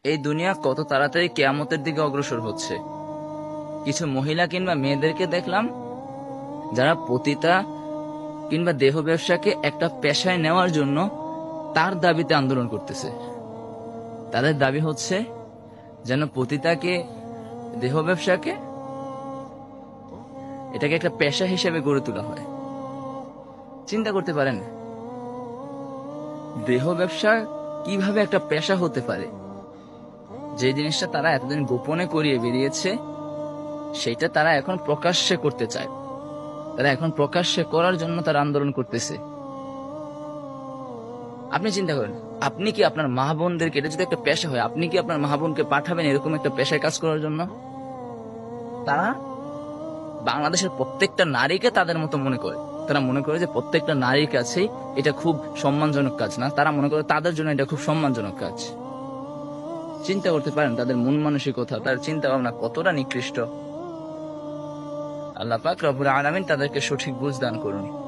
এই দুনিয়া কত তাড়াতাড়ি কিয়ামতের দিকে অগ্রসর হচ্ছে। কিছু মহিলা কিংবা মেয়েদেরকে দেখলাম যারা পতিতা কিংবা দেহ ব্যবসাকে একটা পেশায় নেওয়ার জন্য তার দাবিতে আন্দোলন করতেছে। তাদের দাবি হচ্ছে যেন পতিতাকে, দেহ ব্যবসাকে, এটাকে একটা পেশা হিসেবে গড়ে তোলা হয়। চিন্তা করতে পারেন দেহ ব্যবসা কিভাবে একটা পেশা হতে পারে। যে জিনিসটা তারা এতদিন গোপনে করিয়ে বেরিয়েছে সেটা তারা এখন প্রকাশ্যে করতে চায়। তারা এখন প্রকাশ্যে করার জন্য তারা আন্দোলন করতেছে। আপনি চিন্তা করেন, আপনি কি আপনার মা বোনদেরকে, এটা যদি একটা পেশা হয়, আপনি কি আপনার মা বোনকে পাঠাবেন এরকম একটা পেশায় কাজ করার জন্য? তারা বাংলাদেশের প্রত্যেকটা নারীকে তাদের মতো মনে করে। তারা মনে করে যে প্রত্যেকটা নারীর কাছেই এটা খুব সম্মানজনক কাজ না, তারা মনে করে তাদের জন্য এটা খুব সম্মানজনক কাজ। চিন্তা করতে পারেন তাদের মন মানসিকতা, তার চিন্তা ভাবনা কতটা নিকৃষ্ট। আল্লাহ পাক রব্বুল আলামিন তাদেরকে সঠিক বুঝ দান করুন।